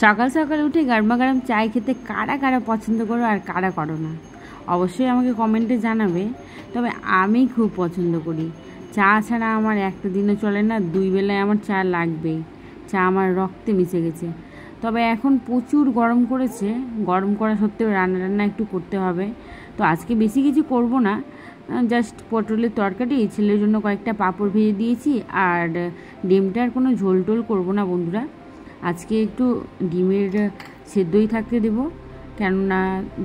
সকাল সকাল উঠে গরমা গরম চায় খেতে কারা কারা পছন্দ করো আর কারা করো না অবশ্যই আমাকে কমেন্টে জানাবে। তবে আমি খুব পছন্দ করি। চা ছাড়া আমার একটা দিনও চলে না, 2 বেলায় আমার চা লাগবেই। চা আমার রক্তে মিশে গেছে। তবে এখন প্রচুর গরম করেছে, গরম করা সত্ত্বেও রান্না একটু করতে হবে। তো আজকে বেশি কিছু করব না, জাস্ট পটলের তরকারি, ছেলের জন্য কয়েকটা পাঁপড় ভেজে দিয়েছি। আর ডিমটার কোনো ঝোল টোল করবো না বন্ধুরা, আজকে একটু ডিমের সেদ্ধই থাকতে দেব, কেননা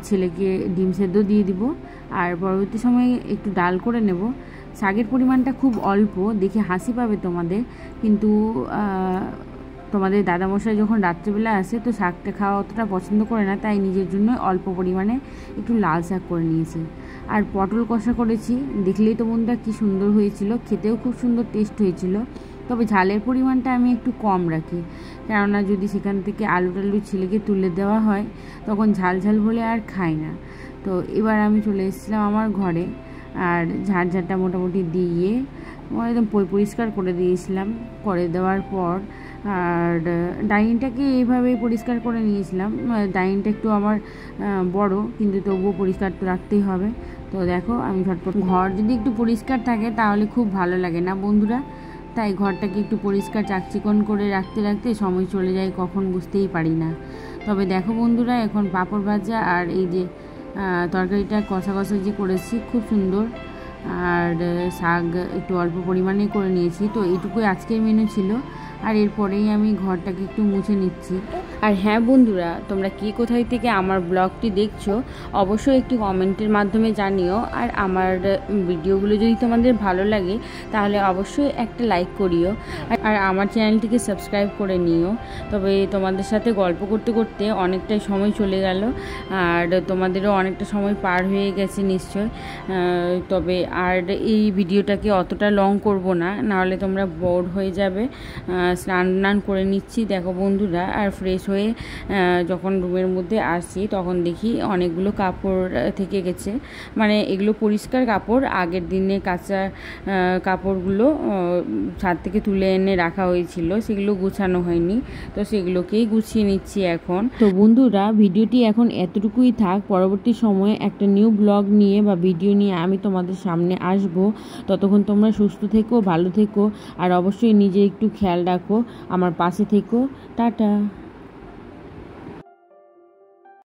ছেলেকে ডিম সেদ্ধ দিয়ে দিব। আর পরবর্তী সময়ে একটু ডাল করে নেব। শাকের পরিমাণটা খুব অল্প, দেখে হাসি পাবে তোমাদের, কিন্তু তোমাদের দাদামশাই যখন রাত্রেবেলা আসে তো শাকটা খাওয়া অতটা পছন্দ করে না, তাই নিজের জন্য অল্প পরিমাণে একটু লাল শাক করে নিয়েছে। আর পটল কষা করেছি, দেখলেই তো বন্ধুরা কী সুন্দর হয়েছিল, খেতেও খুব সুন্দর টেস্ট হয়েছিল। তবে ঝালের পরিমাণটা আমি একটু কম রাখি, কেননা যদি সেখান থেকে আলু টালু ছেলেকে তুলে দেওয়া হয় তখন ঝাল ঝাল বলে আর খাই না। তো এবার আমি চলে এসেছিলাম আমার ঘরে, আর ঝাড়ঝাড়টা মোটামুটি দিয়ে একদম পরিষ্কার করে দিয়েছিলাম। করে দেওয়ার পর আর ডাইনিংটাকে এইভাবেই পরিষ্কার করে নিয়েছিলাম। ডাইনিংটা একটু আমার বড়, কিন্তু তবুও পরিষ্কার তো রাখতেই হবে। তো দেখো আমি ঝটপট, ঘর যদি একটু পরিষ্কার থাকে তাহলে খুব ভালো লাগে না বন্ধুরা, তাই ঘরটাকে একটু পরিষ্কার চাকচিকন করে রাখতে রাখতে সময় চলে যায় কখন বুঝতেই পারি না। তবে দেখো বন্ধুরা, এখন পাঁপড় ভাজা আর এই যে তরকারিটা কষা কষা যে করেছি খুব সুন্দর, আর শাক একটু অল্প পরিমাণে করে নিয়েছি। তো এইটুকুই আজকের মেনু ছিল। আর এরপরেই আমি ঘরটাকে একটু মুছে নিচ্ছি। আর হ্যাঁ বন্ধুরা, তোমরা কি কোথায় থেকে আমার ব্লগটি দেখছো অবশ্যই একটি কমেন্টের মাধ্যমে জানিও। আর আমার ভিডিওগুলো যদি তোমাদের ভালো লাগে তাহলে অবশ্যই একটা লাইক করিও, আর আমার চ্যানেলটিকে সাবস্ক্রাইব করে নিও। তবে তোমাদের সাথে গল্প করতে করতে অনেকটাই সময় চলে গেল, আর তোমাদেরও অনেকটা সময় পার হয়ে গেছে নিশ্চয়। তবে আর এই ভিডিওটাকে অতটা লং করব না, নাহলে তোমরা বোর হয়ে যাবে। স্নান করে নিচ্ছি দেখো বন্ধুরা, আর ফ্রেশ হয়ে যখন রুমের মধ্যে আসছি তখন দেখি অনেকগুলো কাপড় থেকে গেছে, মানে এগুলো পরিষ্কার কাপড়, আগের দিনে কাঁচা কাপড়গুলো ছাদ থেকে তুলে এনে রাখা হয়েছিল, সেগুলো গুছানো হয়নি, তো সেগুলোকেই গুছিয়ে নিচ্ছি এখন। তো বন্ধুরা, ভিডিওটি এখন এতটুকুই থাক। পরবর্তী সময়ে একটা নিউ ব্লগ নিয়ে বা ভিডিও নিয়ে আমি তোমাদের সামনে আসব। ততক্ষণ তোমরা সুস্থ থেকো, ভালো থেকো, আর অবশ্যই নিজে একটু খেয়াল রাখো, আমার পাশে থেকো। টাটা।